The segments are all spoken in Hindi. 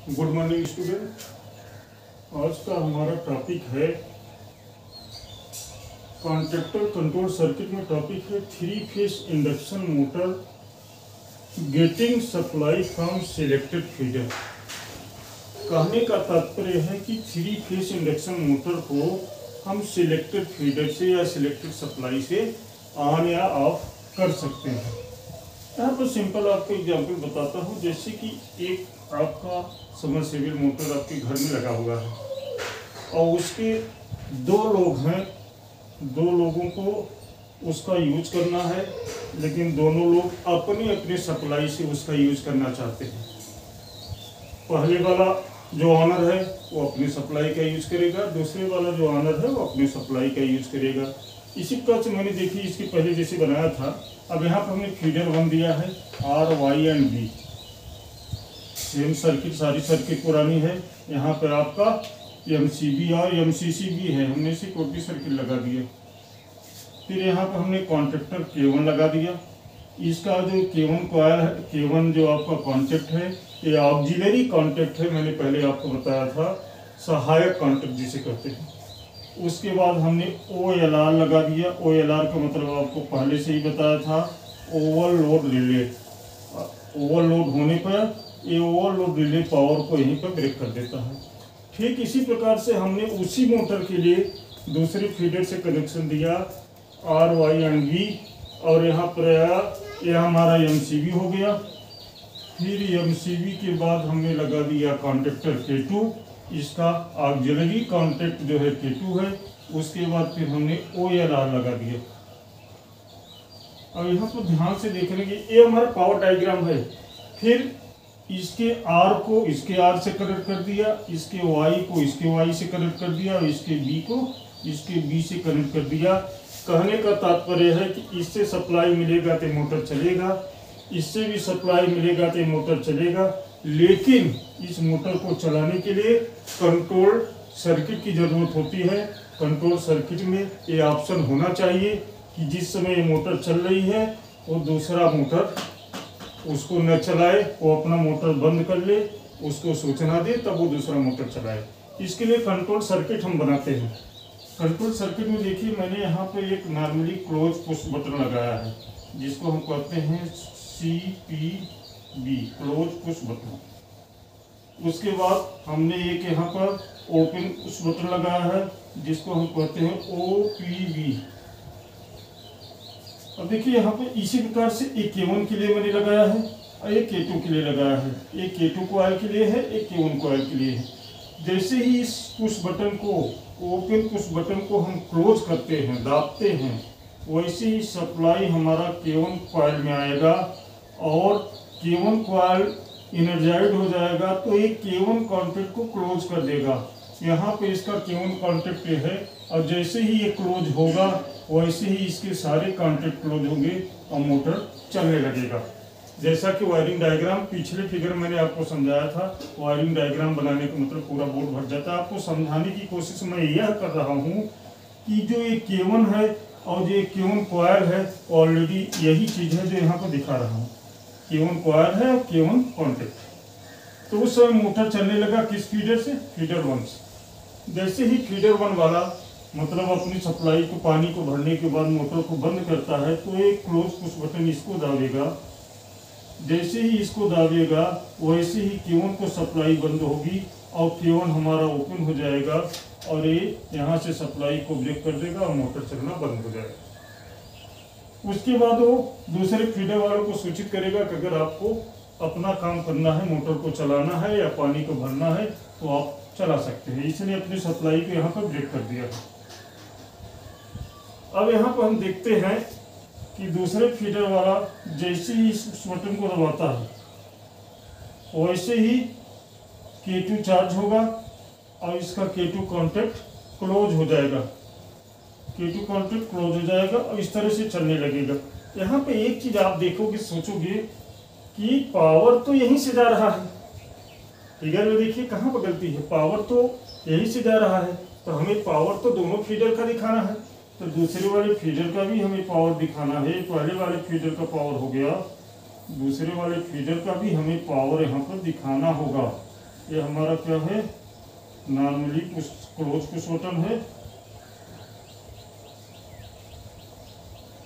Good morning student. आज का हमारा टॉपिक है कॉन्ट्रैक्टर कंट्रोल सर्किट में टॉपिक है three phase induction motor getting supply from selected feeder. कहने का तात्पर्य है कि थ्री फेस इंडक्शन मोटर को हम सिलेक्टेड फीडर से या सिलेक्टेड सप्लाई से ऑन या ऑफ कर सकते हैं। यहाँ पर सिंपल आपको एग्जांपल बताता हूँ। जैसे कि एक आपका सबमर्सिबल मोटर आपके घर में लगा हुआ है और उसके दो लोग हैं, दो लोगों को उसका यूज करना है, लेकिन दोनों लोग अपने अपने सप्लाई से उसका यूज करना चाहते हैं। पहले वाला जो ऑनर है वो अपनी सप्लाई का यूज करेगा, दूसरे वाला जो ऑनर है वो अपनी सप्लाई का यूज करेगा। इसी प्रकार से मैंने देखी इसके पहले जैसे बनाया था। अब यहाँ पर हमने फीडर वन दिया है R Y and B, same circuit, सारी सर्किट पुरानी है। यहाँ पर आपका एमसीबी और एमसीसी भी है, हमने इसे कोटी सर्किट लगा दिया। फिर यहाँ पर हमने कॉन्ट्रैक्टर K1 लगा दिया। इसका जो K1 कॉयल है, K1 जो आपका कॉन्टैक्ट है ये ऑक्सिलरी कॉन्टैक्ट है। मैंने पहले आपको बताया था, सहायक कॉन्टैक्ट जिसे कहते हैं। उसके बाद हमने OLR लगा दिया। OLR का मतलब आपको पहले से ही बताया था, ओवरलोड रिले। ओवरलोड होने पर ये ओवरलोड रिले पावर को यहीं पर ब्रेक कर देता है। ठीक इसी प्रकार से हमने उसी मोटर के लिए दूसरे फीडर से कनेक्शन दिया RY एंड B, और यहाँ पर आया ये हमारा MCB हो गया। फिर MCB के बाद हमने लगा दिया कॉन्ट्रैक्टर K2, इसका ऑक्सिलरी कॉन्टैक्ट जो है K2 है। उसके बाद फिर हमने OLR लगा दिया। अब यहाँ पर ध्यान से देखने की, ये हमारा पावर डायग्राम है। फिर इसके R को इसके R से कनेक्ट कर दिया, इसके Y को इसके Y से कनेक्ट कर दिया, और इसके B को इसके B से कनेक्ट कर दिया। कहने का तात्पर्य है कि इससे सप्लाई मिलेगा तो मोटर चलेगा, इससे भी सप्लाई मिलेगा तो मोटर चलेगा, लेकिन इस मोटर को चलाने के लिए कंट्रोल सर्किट की ज़रूरत होती है। कंट्रोल सर्किट में ये ऑप्शन होना चाहिए कि जिस समय ये मोटर चल रही है वो दूसरा मोटर उसको न चलाए, वो अपना मोटर बंद कर ले, उसको सूचना दे, तब वो दूसरा मोटर चलाए। इसके लिए कंट्रोल सर्किट हम बनाते हैं। कंट्रोल सर्किट में देखिए, मैंने यहाँ पे एक नॉर्मली क्लोज पुश बटन लगाया है जिसको हम कहते हैं CPB, क्लोज पुश बटन। उसके बाद हमने एक यहाँ पर ओपन पुश बटन लगाया है जिसको हम कहते हैं OPB। अब देखिए यहाँ पे इसी प्रकार से एक K1 के लिए मैंने लगाया है और एक K2 के लिए लगाया है। एक K2 कॉइल के लिए है, एक K1 कॉइल के लिए है। जैसे ही इस पुश बटन को, ओपन पुश बटन को हम क्लोज करते हैं, दाबते हैं, वैसे ही सप्लाई हमारा K1 कॉइल में आएगा और K1 कॉइल एनर्जाइज हो जाएगा तो एक K1 कॉन्टैक्ट को क्लोज कर देगा। यहाँ पे इसका K1 कॉन्टैक्ट है, और जैसे ही ये क्लोज होगा वैसे ही इसके सारे कॉन्टैक्ट क्लोज होंगे और मोटर चलने लगेगा। जैसा कि वायरिंग डायग्राम पिछले फिगर मैंने आपको समझाया था, वायरिंग डायग्राम बनाने का मतलब पूरा बोर्ड भर जाता है। आपको समझाने की कोशिश मैं यह कर रहा हूँ कि जो ये K1 है और जो K1 कॉइल है, ऑलरेडी यही चीज़ है जो यहाँ पर दिखा रहा हूँ। K1 कॉइल है और K1 कॉन्टैक्ट। तो उस समय मोटर चलने लगा किस फीडर से? फीडर 1 से। जैसे ही फीडर 1 वाला मतलब अपनी सप्लाई को, पानी को भरने के बाद मोटर को बंद करता है तो एक क्लोज पुश बटन इसको दाबेगा। जैसे ही इसको दाबेगा वैसे ही K1 को सप्लाई बंद होगी और K1 हमारा ओपन हो जाएगा और ये यहाँ से सप्लाई को ब्रेक कर देगा और मोटर चलना बंद हो जाएगा। उसके बाद वो दूसरे फीडर वालों को सूचित करेगा कि अगर आपको अपना काम करना है, मोटर को चलाना है या पानी को भरना है तो आप चला सकते हैं। इसने अपनी सप्लाई को यहाँ पर ब्रेक कर दिया। अब यहाँ पर हम देखते हैं कि दूसरे फीडर वाला जैसे ही इस बटन को दबाता है वैसे ही K2 चार्ज होगा और इसका K2 कॉन्टैक्ट क्लोज हो जाएगा। K2 कॉन्टैक्ट क्लोज हो जाएगा और इस तरह से चलने लगेगा। यहाँ पे एक चीज आप देखोगे, सोचोगे कि पावर तो यहीं से जा रहा है। फिगर में देखिए कहाँ पर गलती है, पावर तो यहीं से जा रहा है, तो हमें पावर तो दोनों फीडर का दिखाना है, तो दूसरे वाले फीडर का भी हमें पावर दिखाना है। पहले वाले फीडर का पावर हो गया, दूसरे वाले फीडर का भी हमें पावर यहाँ पर दिखाना होगा। ये हमारा क्या है, नॉर्मली क्लोज पुश बटन है।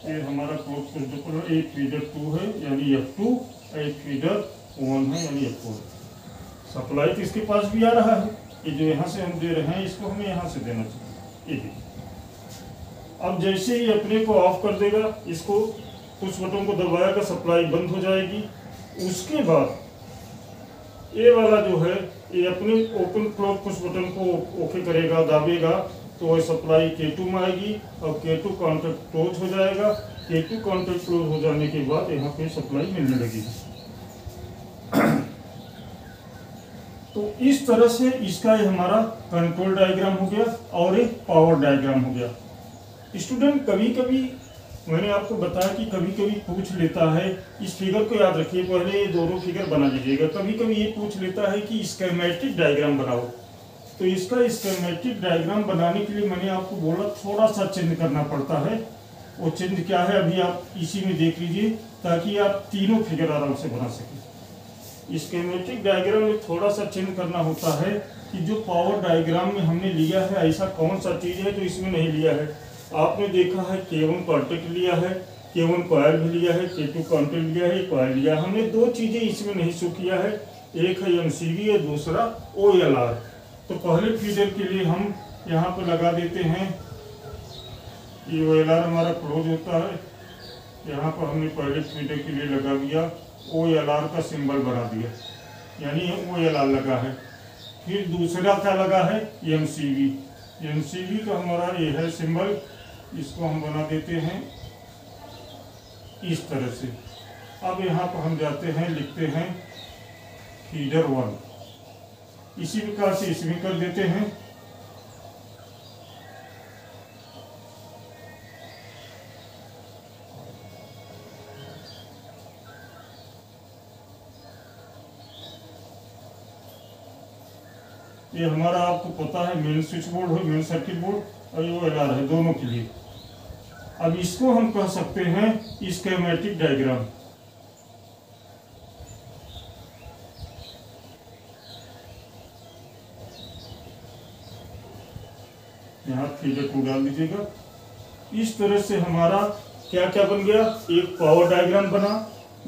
ये हमारा क्लोज पुश बटन, एक फीडर 2 है यानी F2, एक फीडर 1 है यानी F4। सप्लाई तो इसके पास भी आ रहा है, ये जो यहाँ से हम दे रहे हैं इसको हमें यहाँ से देना चाहिए। ये अब जैसे ही अपने को ऑफ कर देगा, इसको पुश बटन को दबाएगा, सप्लाई बंद हो जाएगी। उसके बाद ये वाला जो है ये अपने ओपन क्लोज पुश बटन को ओके करेगा, दाबेगा, तो वह सप्लाई K2 में आएगी और K2 कॉन्टैक्ट क्लोज हो जाएगा। K2 कॉन्टैक्ट क्लोज हो जाने के बाद यहाँ पे सप्लाई मिलने लगेगी। तो इस तरह से इसका ये हमारा कंट्रोल डायग्राम हो गया और एक पावर डायग्राम हो गया। स्टूडेंट कभी कभी मैंने आपको बताया कि कभी कभी पूछ लेता है, इस फिगर को याद रखिए, पहले ये दोनों फिगर बना लीजिएगा। कभी कभी ये पूछ लेता है कि स्कीमेटिक डायग्राम बनाओ। तो इसका स्कीमेटिक डायग्राम बनाने के लिए मैंने आपको बोला थोड़ा सा चेंज करना पड़ता है। वो चेंज क्या है अभी आप इसी में देख लीजिए, ताकि आप तीनों फिगर आराम से बना सकें। स्कीमेटिक डायग्राम में थोड़ा सा चेंज करना होता है कि जो पावर डायग्राम में हमने लिया है ऐसा कौन सा चीज़ है जो इसमें नहीं लिया है। आपने देखा है K1 कॉन्टैक्ट लिया है, K1 कॉयल भी लिया है, K2 कॉन्टैक्ट लिया है, कॉयल लिया। हमने दो चीज़ें इसमें नहीं शो किया है, एक है MCV और दूसरा OLR। तो पहले फीडर के लिए हम यहाँ पर लगा देते हैं, ये OLR हमारा क्लोज होता है। यहाँ पर हमने पहले फीडर के लिए लगा दिया, OLR का सिंबल बना दिया, यानी OLR लगा है। फिर दूसरा क्या लगा है, MCV। MCV का हमारा ये है सिंबल, इसको हम बना देते हैं इस तरह से। अब यहाँ पर हम जाते हैं, लिखते हैं फीडर 1, इसी प्रकार से इसमें कर देते हैं। ये हमारा आपको पता है मेन स्विच बोर्ड है, मेन सर्किट बोर्ड, और ये OLR है दोनों के लिए। अब इसको हम कह सकते हैं स्कीमेटिक डायग्राम। यहाँ फीडर को डाल दीजिएगा। इस तरह से हमारा क्या क्या बन गया, एक पावर डायग्राम बना,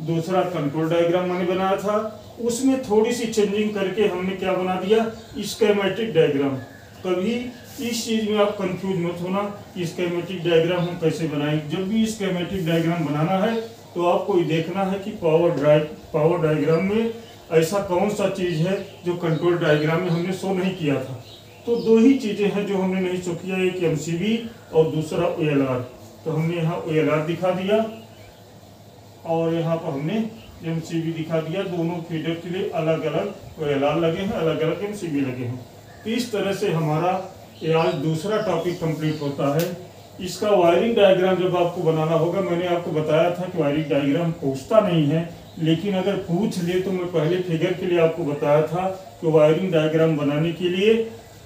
दूसरा कंट्रोल डायग्राम मैंने बनाया था, उसमें थोड़ी सी चेंजिंग करके हमने क्या बना दिया, स्कीमेटिक डायग्राम। कभी इस चीज में आप कंफ्यूज मत होना, स्कीमेटिक डायग्राम हम कैसे बनाएंगे। जब भी स्कीमेटिक डायग्राम बनाना है तो आपको ये देखना है कि पावर डायग्राम में ऐसा कौन सा चीज है जो कंट्रोल डायग्राम में हमने शो नहीं किया था। तो दो ही चीजें हैं जो हमने नहीं शो किया, एक MCV और दूसरा OLR। तो हमने यहाँ OLR दिखा दिया और यहाँ पर हमने MCV दिखा दिया। दोनों फीडर के लिए अलग अलग OLR लगे हैं, अलग अलग MCV लगे हैं। तो इस तरह से हमारा ये आज दूसरा टॉपिक कंप्लीट होता है। इसका वायरिंग डायग्राम जब आपको बनाना होगा, मैंने आपको बताया था कि वायरिंग डायग्राम पूछता नहीं है, लेकिन अगर पूछ ले तो मैं पहले फिगर के लिए आपको बताया था कि वायरिंग डायग्राम बनाने के लिए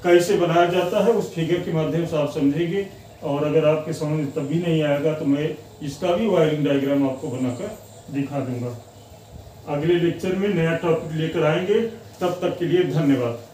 कैसे बनाया जाता है, उस फिगर के माध्यम से आप समझेंगे। और अगर आपके समझ में तब भी नहीं आएगा तो मैं इसका भी वायरिंग डायग्राम आपको बनाकर दिखा दूंगा। अगले लेक्चर में नया टॉपिक लेकर आएंगे, तब तक के लिए धन्यवाद।